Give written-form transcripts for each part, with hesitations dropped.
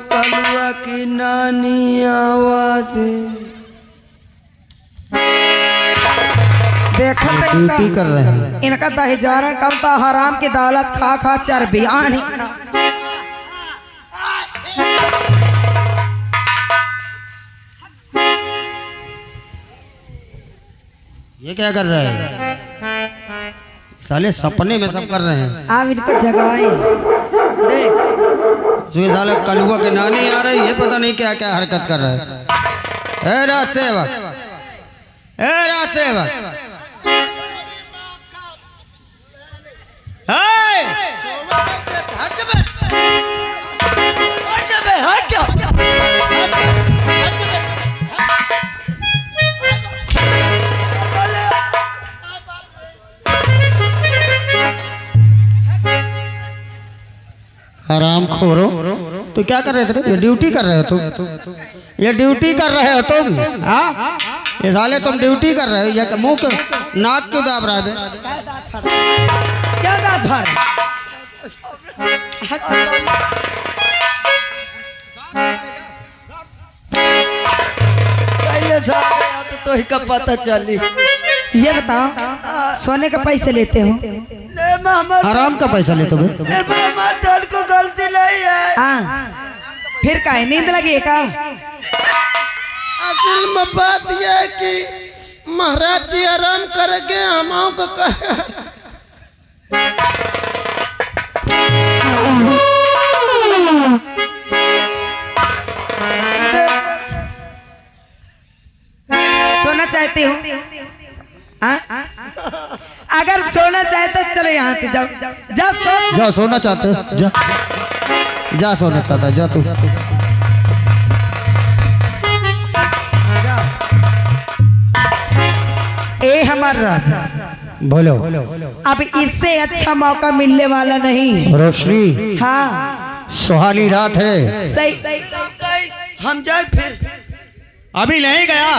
कलुआ की नानी आवाज देखा ड्यूटी कर रहे हैं। इनका दहेजारा कम था, हराम की दौलत खा खा चर्बी आनी। ये क्या कर रहे हैं? साले सपने में सब कर रहे हैं। आप इनको जगाए जो साले कलुआ के नानी आ रही है, पता नहीं क्या क्या हरकत कर रहे हैं। ए राज सेवक, ए राज सेवक, हराम खोरो, तो क्या कर रहे थे? ये ड्यूटी कर रहे हो तुम, ये ड्यूटी कर रहे हो तुम। हाँ, ये साले तुम ड्यूटी कर रहे हो। ये मुंह क्यों, नाक क्यों दाब रहा है? क्या दाद भर? तो ही का पता चली। ये बताओ, सोने का पैसे लेते हो? हराम का पैसा लेते हो? को गलती नहीं है। हाँ, फिर काहे नींद लगी है का? असल में बात यह है कि महाराज जी आराम करके हम को सोना चाहते हो? अगर सोना चाहे तो चलो यहाँ से जाओ, जा सो। जा सोना चाहते हो? जा, जा सोना चाहता, जा तू। ए हमारा राजा, बोलो। अब इससे अच्छा मौका मिलने वाला नहीं। रोशनी, हाँ सुहानी रात है। सही। हम जाए फिर अभी नहीं गया,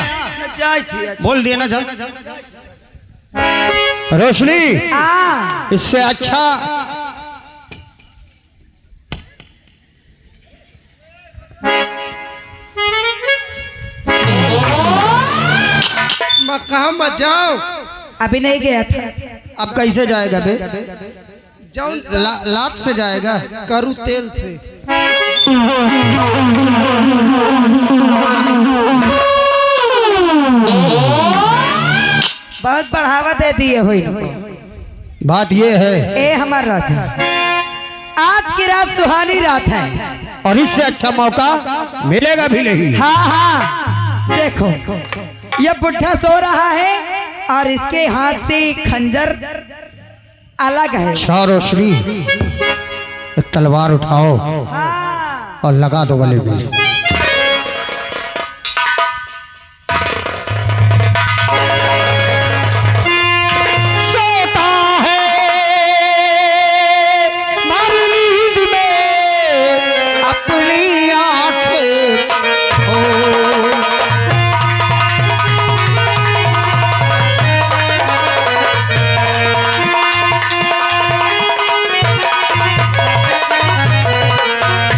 जाए थी। बोल दिया ना, जा। रोशनी, इससे अच्छा कहाँ मत जाओ। अभी नहीं गया था। अब कैसे जाएगा बे? जाओ लात से जाएगा? करू तेल से। बहुत बढ़ावा दे दिए हो। बात ये है, ए हमारा राजा, आज की रात सुहानी रात है और इससे अच्छा मौका मिलेगा भी नहीं। हाँ हाँ, देखो ये बुढ़ा सो रहा है और इसके हाथ से खंजर अलग है। अच्छा रोशनी, तलवार उठाओ हाँ। और लगा दो गले में।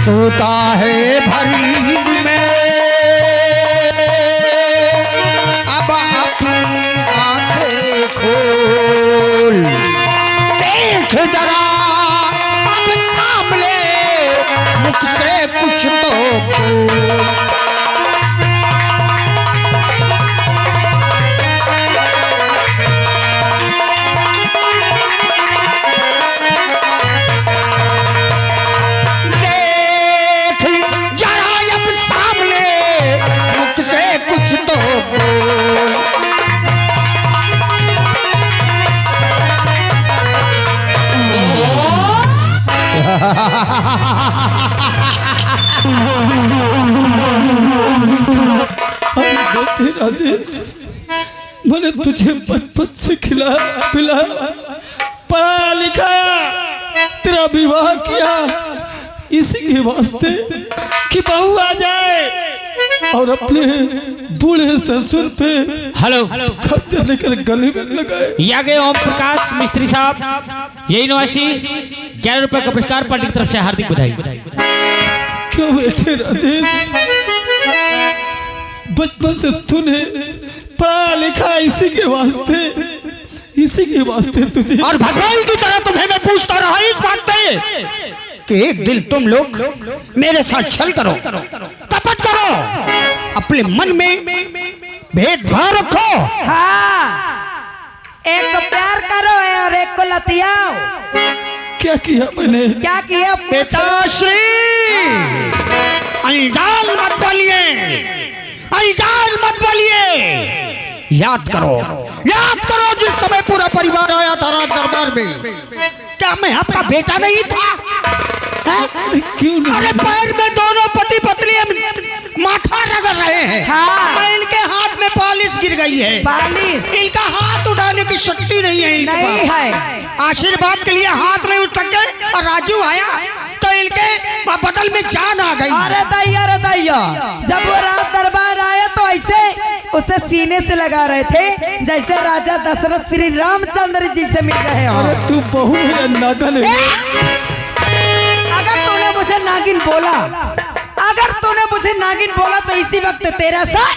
सोता है भरी नींद में, अब अपनी आंखें खोल, देख जरा अब सामने, मुख से कुछ तो बोल। राजेश, मैंने तुझे बचपन से खिलाया पिलाया, पढ़ाया लिखाया, तेरा विवाह किया इसी के वास्ते कि बहू आ जाए और अपने बूढ़े ससुर पे हेलो खच्चर लेकर गले में लगाए। यहाँ गए ओम प्रकाश मिस्त्री साहब, यही निवासी 11 रुपए का पुरस्कार पार्टी की तरफ से हार्दिक बधाई। क्यों बेटे राजेश, बचपन से तूने पढ़ा लिखा इसी के वास्ते तुझे, और भगवान की तरह तुम्हें मैं पूछता रहा इस बात पे कि एक दिन तुम लोग मेरे साथ छल करो, कपट करो, अपने मन में भेदभाव रखो। हाँ, एक को प्यार करो और एक को लतियाओ। क्या किया मैंने? क्या किया? पिताश्री, अनजान मत बोलिए, अनजान मत बोलिए। याद करो जिस समय पूरा परिवार आया था राज दरबार में, क्या मैं आपका बेटा नहीं था? क्यों नहीं? अरे पैर में दोनों पति पत्नी माथा रगड़ रहे हैं। हाँ। इनके हाथ में पालिश गिर गई है, पालिश इनका हाथ उठाने की शक्ति नहीं है इनके नहीं पास। है। आशीर्वाद के लिए हाथ नहीं उठ सके और राजू आया तो इनके बदल में जान आ गई। अरे दैया, जब वो राज दरबार आया तो ऐसे उसे सीने से लगा रहे थे जैसे राजा दशरथ श्री रामचंद्र जी से मिल रहे हो। अरे तू बहू है नागन है। अगर तूने मुझे नागिन बोला तो इसी वक्त तेरा साथ।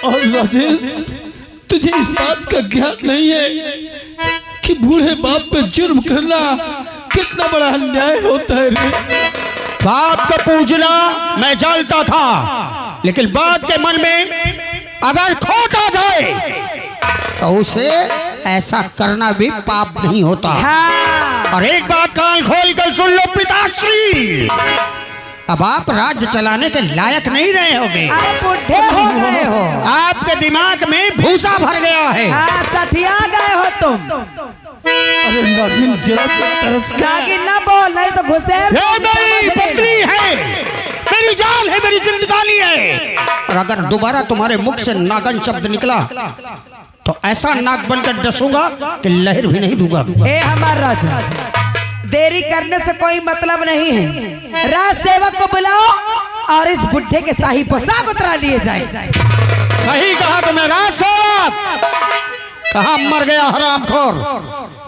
और राजेश, तुझे इस बात का ज्ञान नहीं है कि बूढ़े बाप पे जुर्म करना कितना बड़ा अन्याय होता है रे। बाप को पूजना मैं जानता था, लेकिन बाप के मन में अगर खोट आ जाए तो उसे ऐसा करना भी पाप नहीं होता। हाँ। और एक बात कान खोल कर सुन लो पिताश्री, अब आप राज्य चलाने के लायक नहीं रहे होगे, आप बुढ़े हो गए हो, आपके दिमाग में भूसा भर गया है। हाँ, सठिया गए हो तुम। अरे नागिन जरा से तरस गया। नागिन ना बोल, नहीं तो घुसेर। ये मेरी पत्नी है, मेरी जान है, मेरी जिंदगानी है, और अगर दोबारा तुम्हारे मुख से नागन शब्द निकला तो ऐसा नाक बनकर डसूंगा कि लहर भी नहीं दूंगा। ए हमारा राजा, देरी करने से कोई मतलब नहीं है। राज सेवक को बुलाओ और इस बुढ़े के शाही पोशाक उतरा लिए जाए। सही कहा तुमने राज सेवक, कहाँ मर गया हरामखोर,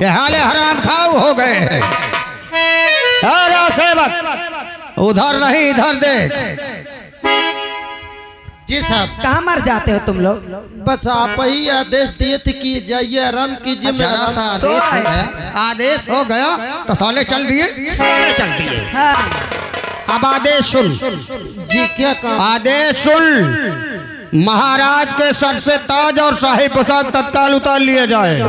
ये हाले हराम खाऊ हो गए हैं। राज सेवक उधर नहीं इधर देख। जी साहब, कहाँ मर जाते हो तुम लोग? बस आप ही आदेश दिए थे कि जाइए आराम कीजिए। मैं जरा सा आराम- आदेश हो गया, आदेश हो गया तो थाले चल दिए, थाले चल दिए। हाँ। अब आदेश सुन। जी क्या काम? आदेश सुन, महाराज के सर से ताज और शाही पोशाक तत्काल उतार लिए जाए।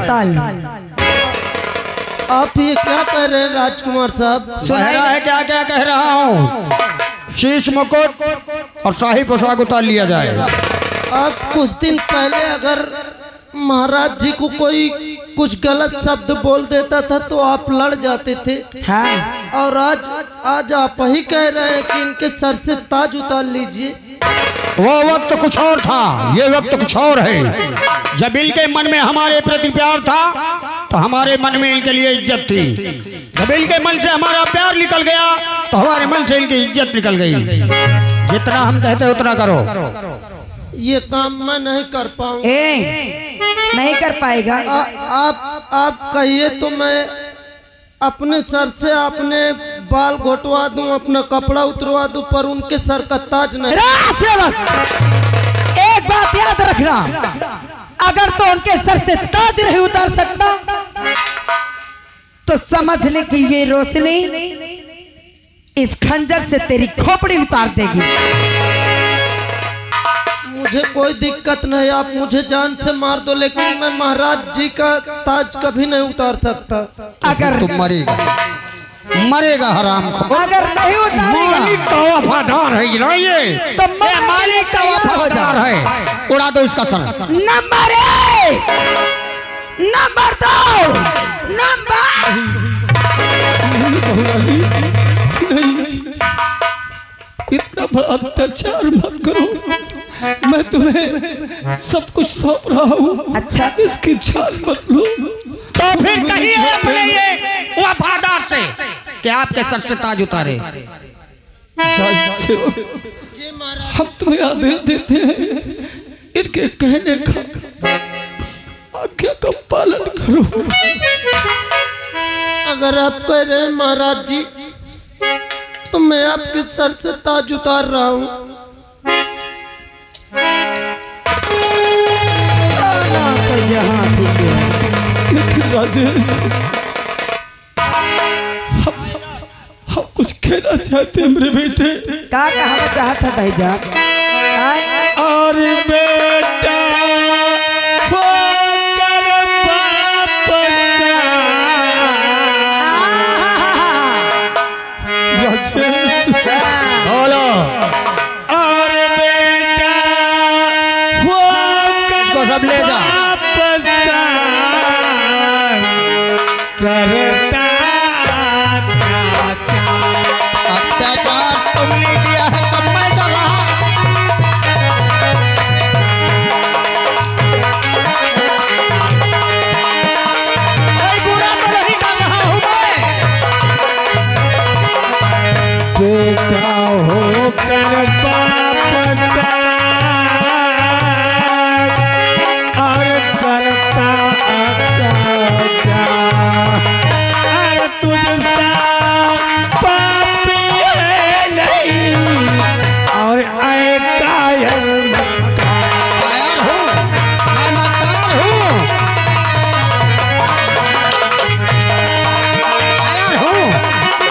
आप ये क्या कह रहे हैं राजकुमार साहब? कह रहा है क्या क्या कह रहा हूँ, शीश मुकुट और शाही पोशाक उतार लिया जाए। आप कुछ दिन पहले अगर महाराज जी को कोई कुछ गलत शब्द बोल देता था तो आप लड़ जाते थे। हाँ। और आज आप ही कह रहे हैं कि इनके सर से ताज उतार लीजिए। वो वक्त कुछ और था, ये वक्त कुछ और है। जब इनके मन में हमारे प्रति प्यार था तो हमारे मन में इनके लिए इज्जत थी। जब इनके मन से हमारा प्यार निकल गया तो हमारे मन से इनकी इज्जत निकल गई। जितना हम कहते उतना करो। ये काम मैं नहीं कर पाऊंगा। नहीं कर पाएगा। आप कहिए तो मैं अपने सर से अपने बाल घोटवा दूं, अपना कपड़ा उतरवा दूं, पर उनके सर का ताज नहीं। राज सेवक, एक बात याद रखना, अगर तो उनके सर से ताज नहीं उतार सकता तो समझ ले कि ये रोशनी इस खंजर से तेरी खोपड़ी उतार देगी। मुझे कोई दिक्कत नहीं, आप मुझे जान से मार दो, लेकिन मैं महाराज जी का ताज कभी नहीं उतार सकता। अगर तुम मरेगा हराम को। अगर नहीं उतारेगा मालिक का वफादार है ये, तो मरने मालिक का के लिए तैयार हो जा। वफादार है, उड़ा दो इसका सर। नंबर 1, नंबर 2, नंबर नहीं बहुरानी, नहीं, इतना बड़ा अत्याचार मत करो। मैं तुम्हें सब कुछ सौंप रहा हूँ। अच्छा। इसकी छाल मत लो। तो फिर कहिए अपने ये वफादार से कि आपके सर से ताज उतारे। जी महाराज। हम तुम्हें आदेश देते हैं, इनके कहने का आज्ञा का पालन करो। अगर आप कह रहे हैं महाराज जी, तो मैं आपके सर से ताज उतार रहा हूँ। जहाँ ठीक है। लेकिन राजेश, हम कुछ कहना चाहते हैं मेरे बेटे। का कहना चाहता था जा? और बेटा हो कर बाप बोलो। और बेटा हो इसको सब ले जा। करता अत्याचार तुमने किया है तब मैं कर रहा। कोई बुरा तो नहीं कर रहा हूँ मैं। बेटा हो कर बाप और करता अत्याचार। तुझसा पापी है नहीं और आए कायर कायर हूँ, मैं मक्कार हूँ। कायर हूँ,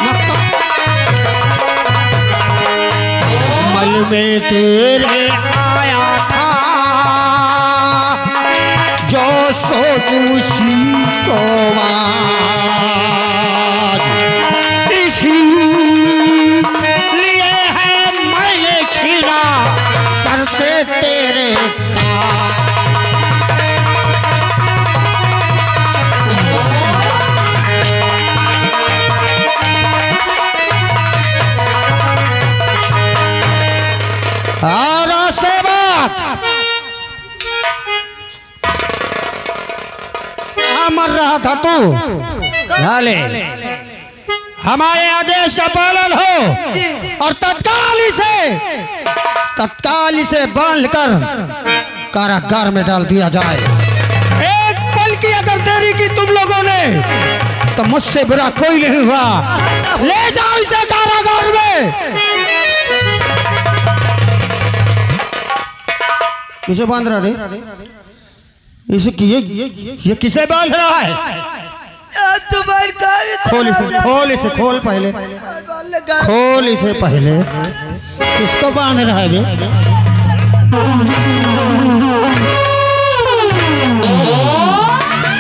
मक्कार। मल में तेरे आया था जो सोचू उसी को आज इसी लिए है मैंने छीना सर से तेरे ताज। और से बात क्या मर रहा था तू? झाले, हमारे आदेश का पालन हो और तत्काल इसे बांध कर कारागार में डाल दिया जाए। एक पल की अगर देरी की तुम लोगों ने तो मुझसे बुरा कोई नहीं हुआ। ले जाओ इसे कारागार में। किसे बांध रहा रे? इसे ये किसे बांध रहा है? खोल इसे, खोल पहले, खोल इसे पहले। किसको बांध रहा है बे?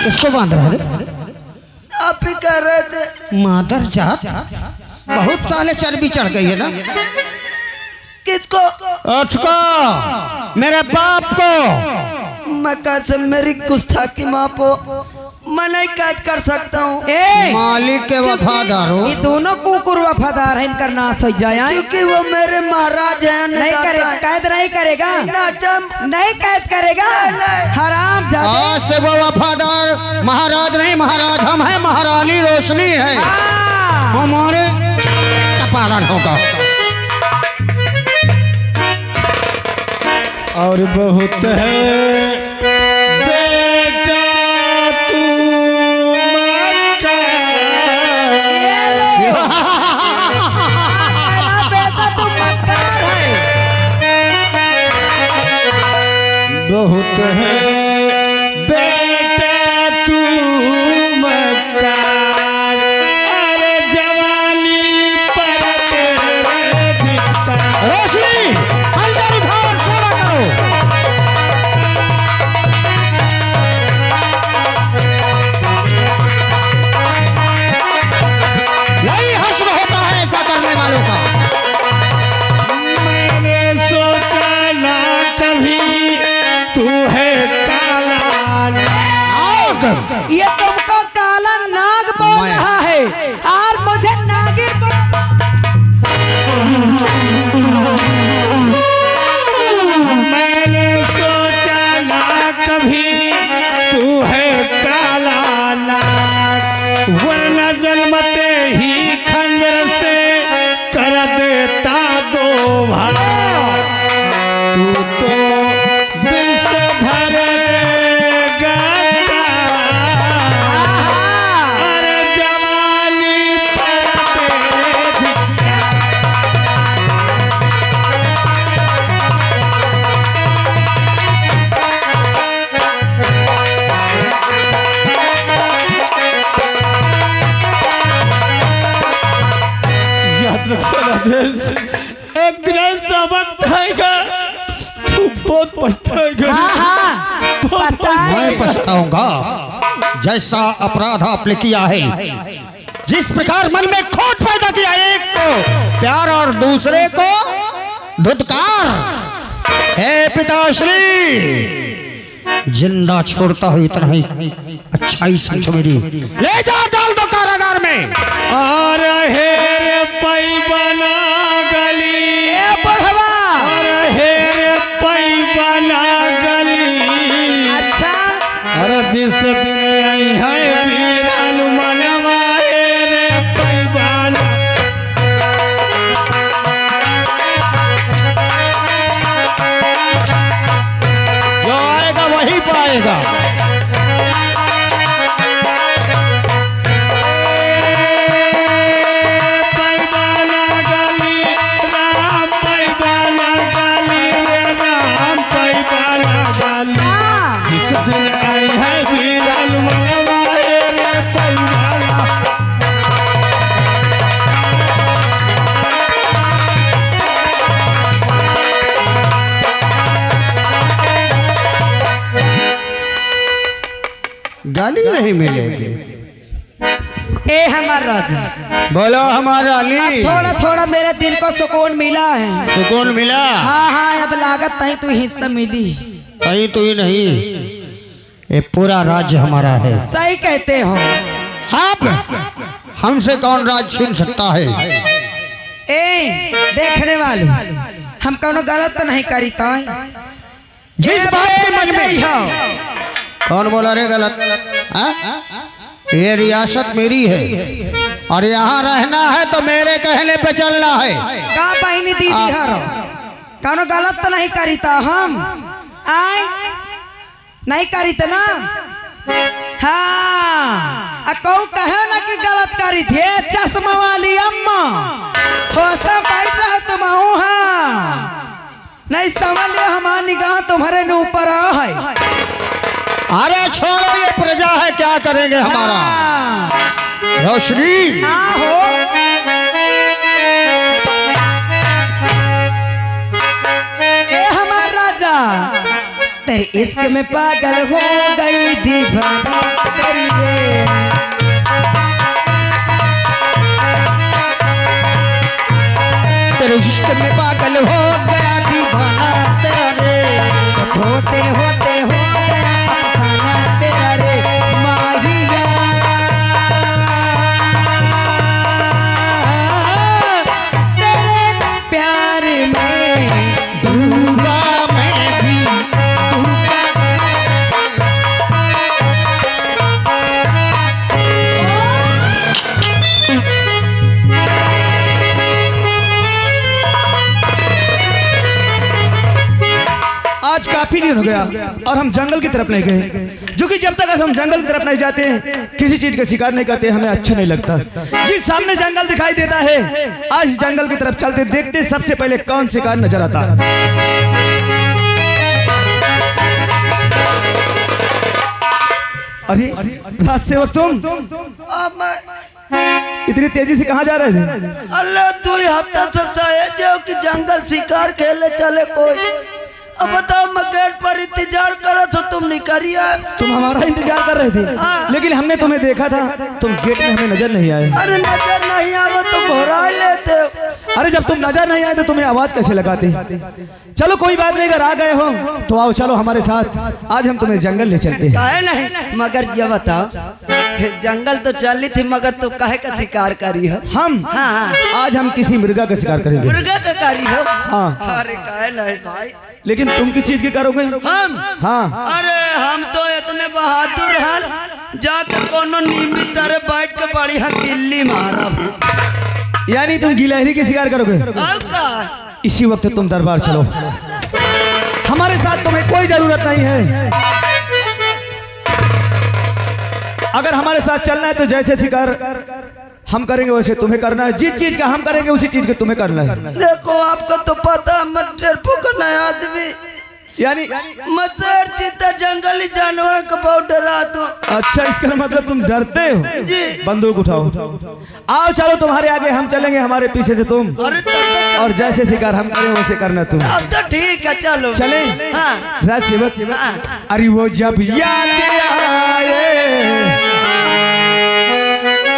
किसको बांध रहा है? आप ही कह रहे थे। मादर जात, बहुत साले चर्बी चढ़ गई है ना। किसको? उसको, मेरे बाप को। मैं कैसे मेरी गुस्ताखी माफो, मैं नहीं कैद कर सकता हूँ। मालिक के वफादार हो। ये दोनों कुकुर वफादार है, इनका नाश हो जाए। क्योंकि वो मेरे महाराज हैं। नहीं करेगा, कैद नहीं करेगा, नहीं कैद करेगा। हराम जादे। आज से वो वफादार महाराज नहीं, महाराज हम हैं। महारानी रोशनी है, हमारे इसका पालन होगा। और बहुत है बेटा तू बेटा तुम मक्कार है। बहुत है बेटा तू मक्कार। अरे जवानी पर तेरे धिक्कार। रोशनी अंदर उठाओ और सेवा करो। यही हश्र होता है ऐसा करने वालों का। मैंने सोचा ना कभी तू है काला नाग। ये तुमको काला नाग बोल मैं- रहा है और मुझे नागिन बोल। मैंने वरना जन्मते ही खंजर से कर देता दो भाग। तू तो दिल से धर लेगा अरे जवानी पर तेरे याद रखो राजेश, एक दिन ऐसा वक्त आएगा तू बहुत पछताएगा। पता है मैं पछताऊंगा जैसा अपराध आपने किया है, जिस प्रकार मन में खोट पैदा किया, एक को प्यार और दूसरे को धुतकार। हे पिताश्री, जिंदा छोड़ता हूं इतना ही अच्छा ही समझो मेरी। ले जा, डाल दो कारागार में। आ रहे रे पैबना गली, बढ़वा। आ रहे रे पैबना गली। अच्छा अरे जिस दिन आई है वीरान मनवाए रे पैबना। जो आएगा वही पाएगा। पैबना गली राम, पैबना गली रे राम, पैबना गली। जिस दिन आई है वीरान मनवाए रे पैबना। गाली नहीं मिलेगी। ए हमार राजा, बोलो हमारा अली। थोड़ा थोड़ा मेरे दिल को सुकून मिला है। सुकून मिला? हाँ हाँ, अब लागत नहीं तू हिस्सा मिली। कहीं तो ही नहीं, ये पूरा राज्य हमारा है। सही कहते हो। आप हमसे कौन राज छीन सकता है? ए देखने वालों, हम कौनो गलत तो नहीं करी तो जिस बात के मन में कौन बोला रे गलत? हाँ? ये रियासत मेरी है और यहाँ रहना है तो मेरे कहने पे चलना है। का बहनी दीदी हरो, कौनो गलत तो नहीं करी तो हम आए नहीं करी तो ना। हाँ कहूँ कहे ना कि गलत करी थी। चश्मा वाली अम्मा हो सब बैठ रहे तुम। हाँ नहीं समझ लियो, हमारी निगाह तुम्हारे ऊपर है। अरे छोड़ो, ये प्रजा है, क्या करेंगे हमारा। रोशनी हो ए हमार राजा, तेरे इश्क में पागल हो गई दीवानी तेरी रे। तेरे इश्क में पागल हो गया दीवाना तेरा रे। छोटे होते हो गया अफसाना तेरा रे माहिया। तेरे प्यार में डूबा मैं भी, डूबा आज काफी दिन हो गया और हम जंगल की तरफ नहीं गए, जो कि जब तक हम जंगल की तरफ नहीं जाते किसी चीज का शिकार नहीं करते हमें अच्छा नहीं लगता। जी सामने जंगल दिखाई देता है, आज जंगल की तरफ चलते देखते सबसे पहले कौन शिकार नजर आता। अरे रात सेवक तुम इतनी तेजी से कहाँ जा रहे थे? अल्लाह तू हफ्ता से सहे कि जंगल शिकार खेले चले कोई। अब बताओ, मैं गेट पर इंतजार करा तो तुम नहीं करिए। तुम हमारा इंतजार कर रहे थे, लेकिन हमने तुम्हें देखा था, तुम गेट में हमें नजर नहीं आए। अरे नजर नहीं आवे तो घोरा लेते। अरे जब तुम नजर नहीं आए तो तुम्हें आवाज कैसे लगाती? चलो कोई बात नहीं, अगर आ गए हो तो आओ, चलो हमारे साथ, आज हम तुम्हें जंगल ले चलते हैं। काहे नहीं, मगर ये बताओ, जंगल तो चली थी मगर तू काहे का शिकार करी हो? हम हाँ हाँ, आज हम किसी मुर्गा का शिकार करेंगे। मुर्गा का करी हो? हाँ। अरे काहे नहीं भाई, लेकिन तुम किस चीज की करोगे? हम? हाँ। अरे हम तो इतने बहादुर हन, जाकर कोनो नींबी तारे बैठ के बड़ी हकीली मारब। यानी तुम गिलहरी की शिकार करोगे? अब का? इसी वक्त तुम दरबार चलो, हमारे साथ तुम्हें कोई जरूरत नहीं है। अगर हमारे साथ चलना है तो जैसे शिकार हम करेंगे वैसे तुम्हें करना है, जिस चीज का हम करेंगे उसी चीज का तुम्हें करना है। देखो आपको तो पता, मत डरपोक नया आदमी, यानी मच्छर चीता जंगली जानवर को बहुत डरा दो। अच्छा, इसका मतलब तुम डरते हो? जी। बंदूक उठाओ, आओ चलो, तुम्हारे आगे हम चलेंगे, हमारे पीछे से तुम, अरे तब तो और जैसे शिकार हम करें वैसे करना तुम। अब तो ठीक है, चलो चले? हाँ। राज सेवक, हाँ। अरे वो जब याद आए,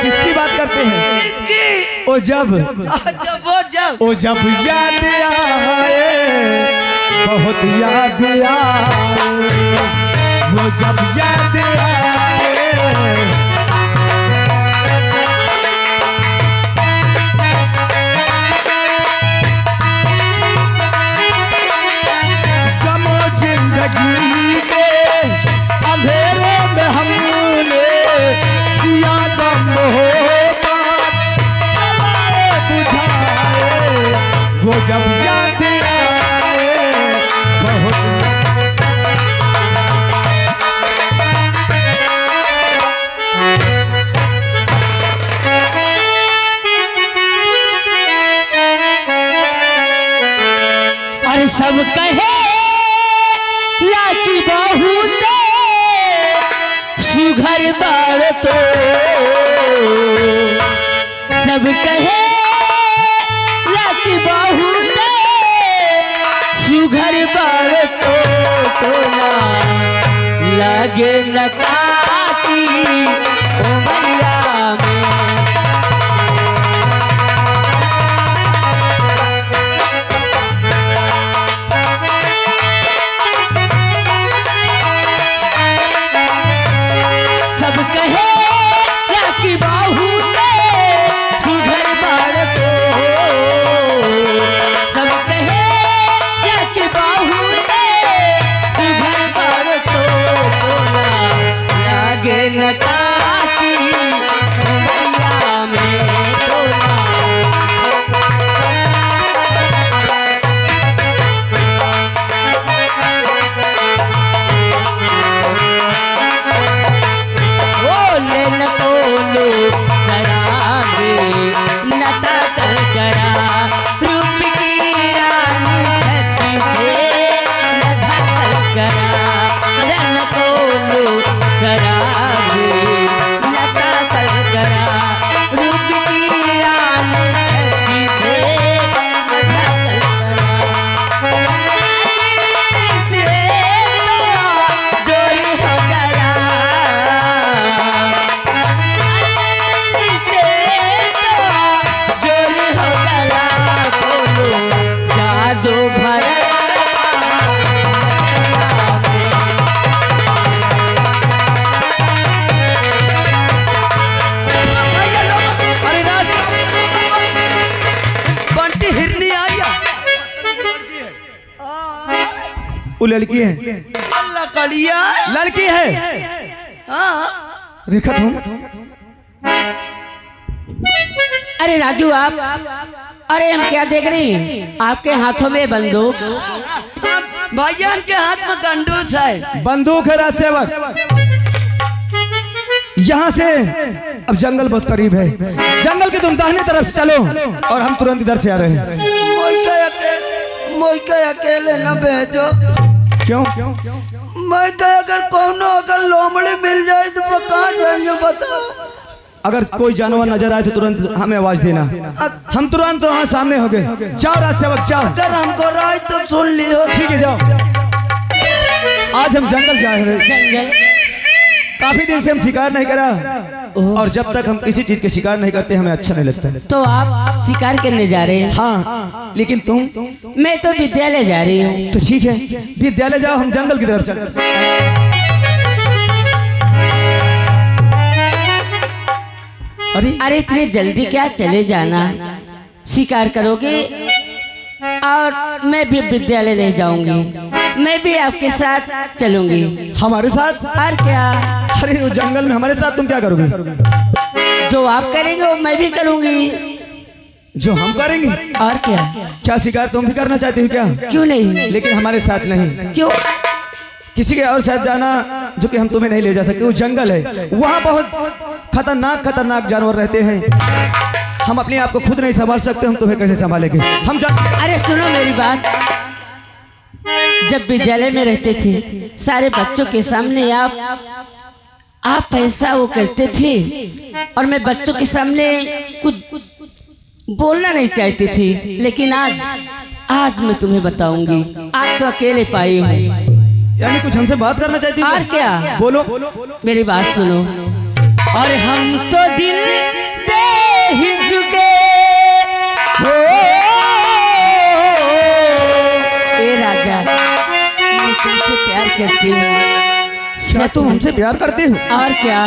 किसकी बात करते हैं? किसकी? ओ जब वो जब याद आए, बहुत याद आए, वो जब याद आए, गमो जिंदगी के अंधेरे में हमने दिया दम होता, जलाए बुझाए, वो जब याद आए, बहुत अरे सब कहे लाकी बहुत सुघर बार तो, सब कहे लाकी बहुत सुघर बार तो ना लागे न काटी उमरिया में। सब कहे लाकी बहुत सुघर बार तो, सब कहे लाकी बहुत सुघर बार तो ना लागे न काटी उमरिया में तो ना। बोले न तोलो शराबी नता कर करा, रूप की रानी छत्ती से नथा कर करा, न तोलो शराबी नता कर करा, रूप की रानी छत्ती से नथा कर करा, से जोड़ी हो गया, से जोड़ी हो गया, बोलो जादू भरा अरे राज, बंटी हिरनी आई वो लड़की है, लकड़िया। लड़की है, हाँ रेखा तुम? अरे राजू आप, अरे हम क्या देख रही हैं? आपके हाथों में बंदूक। भैया के हाथ में गंडूस है। बंदूक है राज सेवक। यहाँ से अब जंगल बहुत करीब है, जंगल के तुम दाहिने तरफ चलो और हम तुरंत इधर से आ रहे हैं। मोई के अकेले न भेजो। क्यों? मैं कहे अगर कोनो अगर लोमड़ी मिल जाए तो कहाँ जाएंगे बताओ। अगर कोई जानवर नजर आए तो तुरंत हमें आवाज देना, हम तुरंत वहाँ सामने हो गए। जाओ राज सेवक जाओ। अगर हमको राय तो सुन लियो। ठीक है जाओ। आज हम जंगल जा रहे हैं, जंगल काफी दिन से हम शिकार नहीं करा, और जब तक हम किसी चीज के शिकार नहीं करते हमें अच्छा नहीं लगता। तो आप शिकार करने जा रहे हैं? हाँ, लेकिन तुम? मैं तो विद्यालय जा रही हूँ। तो ठीक है, विद्यालय जाओ, हम जंगल की तरफ चल। अरे इतनी जल्दी क्या, चले जाना, शिकार करोगे और मैं भी विद्यालय ले जाऊंगी। मैं भी आपके साथ चलूंगी। हमारे साथ? और क्या? अरे वो जंगल में हमारे साथ तुम क्या करोगे? जो आप करेंगे वो मैं भी करूंगी। जो हम करेंगे? और क्या? क्या शिकार तुम भी करना चाहती हो क्या? क्यों नहीं? लेकिन हमारे साथ नहीं। क्यों? किसी के और साथ जाना जो कि हम तुम्हें नहीं ले जा सकते। वो जंगल है, वहाँ बहुत खतरनाक जानवर रहते हैं। हम अपने आप को खुद नहीं संभाल सकते, हम तुम्हें कैसे संभालेंगे? हम अरे सुनो मेरी बात, जब विद्यालय में रहते थे सारे बच्चों के सामने आप ऐसा वो करते थे और मैं बच्चों के सामने कुछ बोलना नहीं चाहती थी, लेकिन आज मैं तुम्हें बताऊंगी। आज तो अकेले पाई हूँ। यानी कुछ हमसे बात करना चाहती हो? और क्या? बोलो। मेरी बात सुनो। और हम तो दिल दे ही चुके हो ए राजा, मैं तुमसे प्यार करती हूँ। क्या तुम हमसे प्यार करते हो? और क्या?